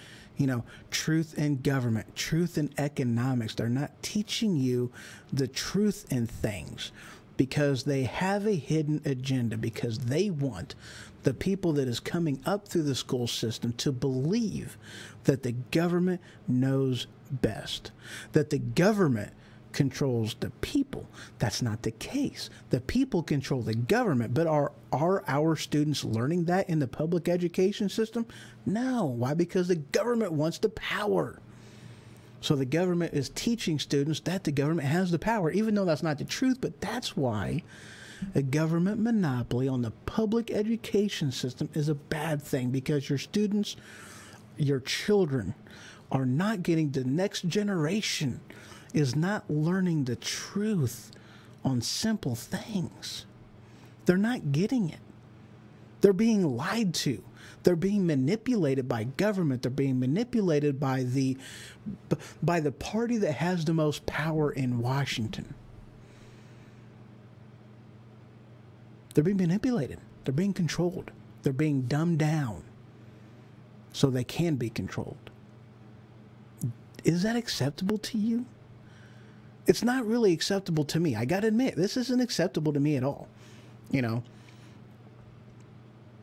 Speaker 1: truth in government, truth in economics. They're not teaching you the truth in things because they have a hidden agenda, because they want the people that is coming up through the school system to believe that the government knows best, that the government controls the people. That's not the case. The people control the government, but are our students learning that in the public education system? No. Why? Because the government wants the power. So the government is teaching students that the government has the power, even though that's not the truth, but that's why a government monopoly on the public education system is a bad thing, because your students, your children, are not getting, the next generation is not learning the truth on simple things. They're not getting it. They're being lied to. They're being manipulated by government. They're being manipulated by the party that has the most power in Washington. They're being manipulated. They're being controlled. They're being dumbed down so they can be controlled. Is that acceptable to you? It's not really acceptable to me. I got to admit, this isn't acceptable to me at all.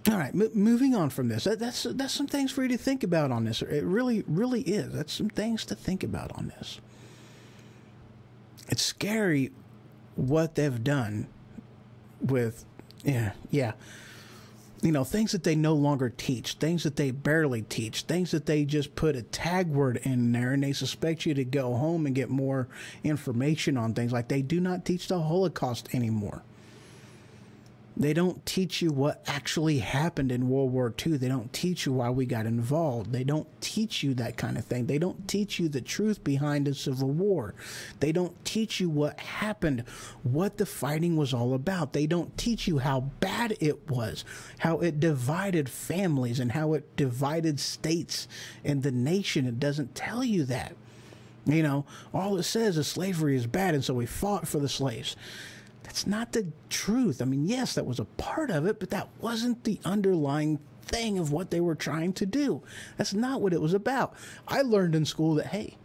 Speaker 1: All right, moving on from this. That's some things for you to think about on this. It really is. That's some things to think about on this. It's scary what they've done with, things that they no longer teach, things that they barely teach, things that they just put a tag word in there and they suspect you to go home and get more information on things. Like, they do not teach the Holocaust anymore. They don't teach you what actually happened in World War II. They don't teach you why we got involved. They don't teach you that kind of thing. They don't teach you the truth behind the Civil War. They don't teach you what happened, what the fighting was all about. They don't teach you how bad it was, how it divided families and how it divided states and the nation. It doesn't tell you that. All it says is slavery is bad, and so we fought for the slaves. That's not the truth. I mean, yes, that was a part of it, but that wasn't the underlying thing of what they were trying to do. That's not what it was about. I learned in school that, hey,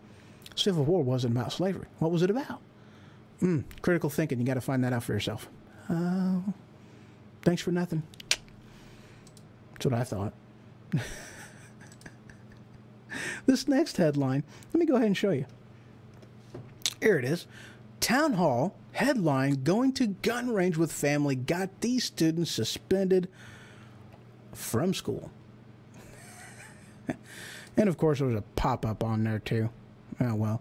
Speaker 1: Civil War wasn't about slavery. What was it about? Critical thinking. You got to find that out for yourself. Thanks for nothing. That's what I thought. This next headline, let me go ahead and show you. Here it is. Town Hall headline, going to gun range with family got these students suspended from school. And of course there was a pop-up on there too. Oh well.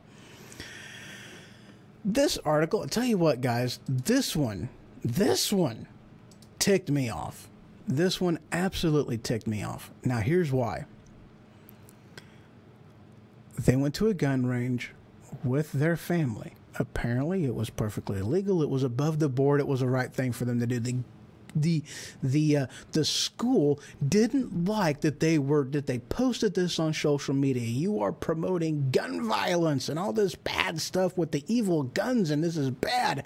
Speaker 1: This article, I'll tell you what guys, this one ticked me off. This one absolutely ticked me off. Now here's why. They went to a gun range with their family. Apparently, it was perfectly illegal. It was above the board. It was the right thing for them to do. The school didn't like that they posted this on social media. You are promoting gun violence and all this bad stuff with the evil guns, and this is bad.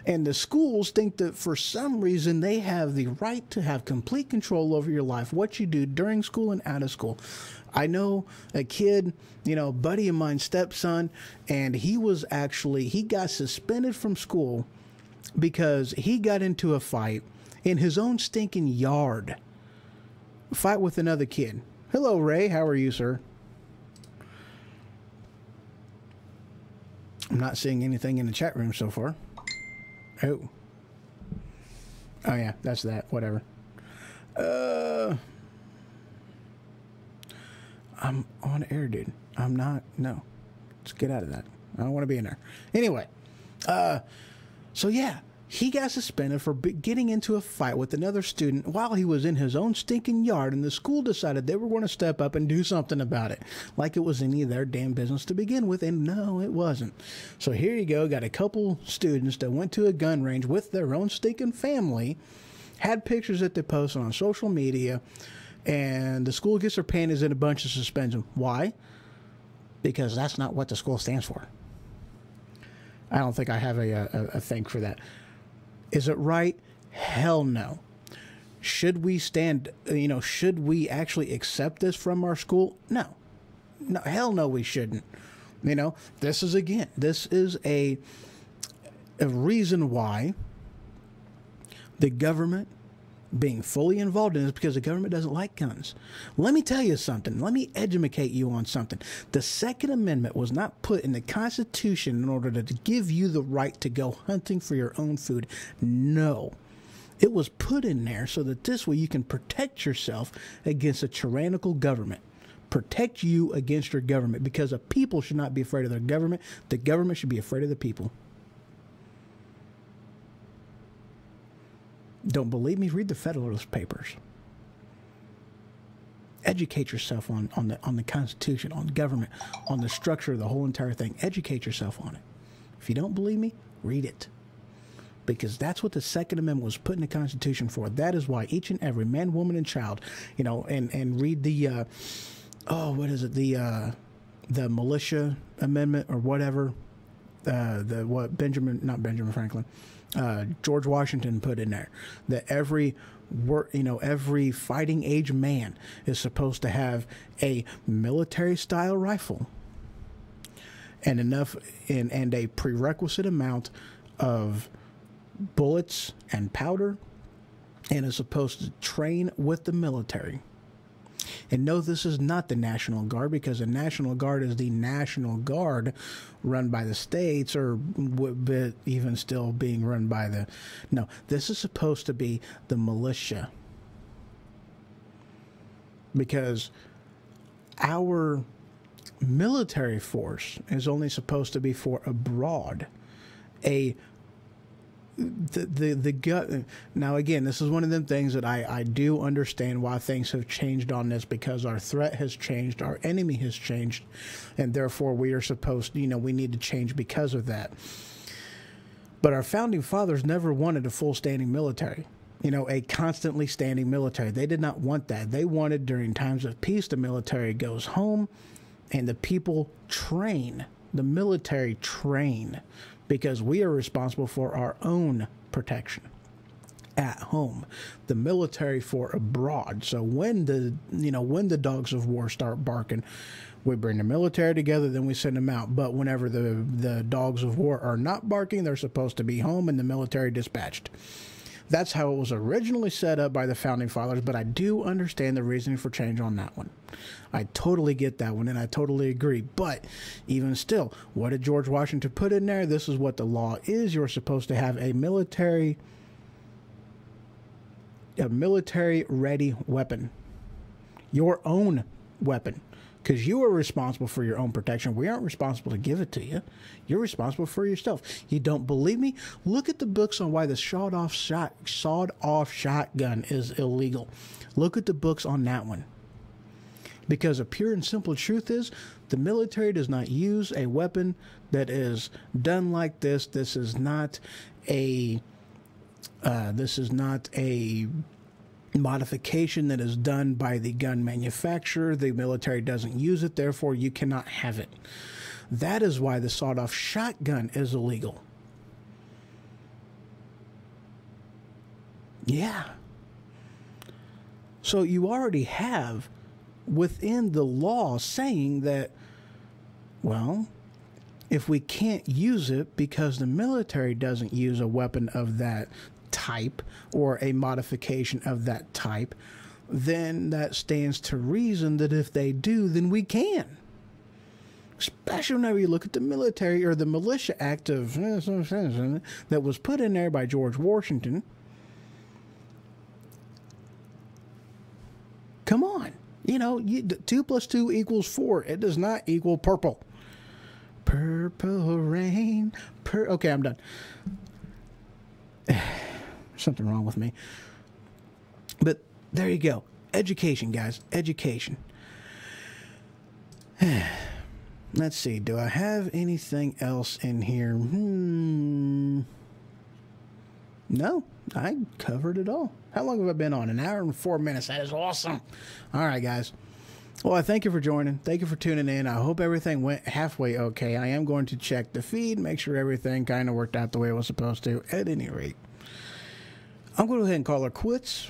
Speaker 1: And the schools think that for some reason they have the right to have complete control over your life, what you do during school and out of school. I know a kid, buddy of mine, stepson, and he got suspended from school because he got into a fight in his own stinking yard. Fight with another kid. Hello, Ray. How are you, sir? I'm not seeing anything in the chat room so far. Oh yeah, that's that. Whatever. not an air dude. I'm not. No. Let's get out of that. I don't want to be in there. Anyway, so yeah, he got suspended for getting into a fight with another student while he was in his own stinking yard, and the school decided they were going to step up and do something about it, like it was any of their damn business to begin with, and no, it wasn't. So here you go, got a couple students that went to a gun range with their own stinking family, had pictures that they posted on social media, and the school gets their panties in a bunch of suspension. Why? Because that's not what the school stands for. I don't think I have a thing for that. Is it right? Hell no. Should we should we actually accept this from our school? No. No, hell no, we shouldn't. This is a reason why the government being fully involved in this, because the government doesn't like guns. Let me tell you something. Let me educate you on something. The Second Amendment was not put in the Constitution in order to give you the right to go hunting for your own food. No. It was put in there so that this way you can protect yourself against a tyrannical government. Protect you against your government, because a people should not be afraid of their government. The government should be afraid of the people. Don't believe me? Read the Federalist Papers. Educate yourself on the Constitution, on government, on the structure of the whole entire thing. Educate yourself on it. If you don't believe me, read it. Because that's what the Second Amendment was put in the Constitution for. That is why each and every man, woman, and child, and read the, the Militia Amendment or whatever, George Washington put in there, that every fighting age man is supposed to have a military style rifle and a prerequisite amount of bullets and powder, and is supposed to train with the military. And no, this is not the National Guard, because the National Guard is the National Guard run by the states, or even still being run by the... No, this is supposed to be the militia. Because our military force is only supposed to be for abroad. Now again, this is one of them things that I do understand why things have changed on this, because our threat has changed, our enemy has changed, and therefore we are supposed, we need to change because of that. But our founding fathers never wanted a full standing military, a constantly standing military. They did not want that. They wanted, during times of peace, the military goes home and the people train. The military train, because we are responsible for our own protection at home. The military for abroad. So when the dogs of war start barking, we bring the military together, then we send them out. But whenever the dogs of war are not barking, they're supposed to be home and the military dispatched. That's how it was originally set up by the founding fathers, but I do understand the reasoning for change on that one. I totally get that one, and I totally agree. But even still, what did George Washington put in there? This is what the law is. You're supposed to have a military-ready weapon. Your own weapon. Because you are responsible for your own protection. We aren't responsible to give it to you. You're responsible for yourself. You don't believe me? Look at the books on why the sawed-off shotgun is illegal. Look at the books on that one. Because a pure and simple truth is, the military does not use a weapon that is done like this. This is not a modification that is done by the gun manufacturer. The military doesn't use it, therefore you cannot have it. That is why the sawed-off shotgun is illegal. Yeah. So you already have within the law saying that, well, if we can't use it because the military doesn't use a weapon of that type or a modification of that type, then that stands to reason that if they do, then we can. Especially whenever you look at the military or the Militia Act of that was put in there by George Washington. Come on. You know, 2 plus 2 equals 4. It does not equal purple. Purple rain. Okay, I'm done. Something wrong with me. But there you go. Education, guys. Education. Let's see. Do I have anything else in here? No, I covered it all. How long have I been on? 1 hour and 4 minutes. That is awesome. All right, guys. Well, I thank you for joining. Thank you for tuning in. I hope everything went halfway okay. I am going to check the feed, make sure everything kind of worked out the way it was supposed to. At any rate, I'm going to go ahead and call her quits.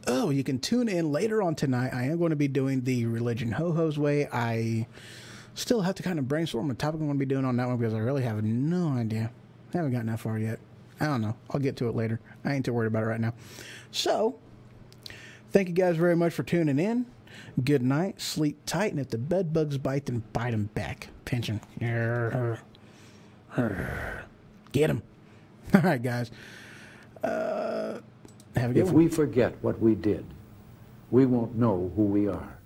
Speaker 1: Oh, you can tune in later on tonight. I am going to be doing the Religion Ho-Ho's Way. I still have to kind of brainstorm a topic I'm going to be doing on that one because I really have no idea. I haven't gotten that far yet. I don't know. I'll get to it later. I ain't too worried about it right now. So, thank you guys very much for tuning in. Good night. Sleep tight. And if the bed bugs bite, then bite them back. Pinch them. Get them. All right, guys. Have a good one.
Speaker 3: If we forget what we did, we won't know who we are.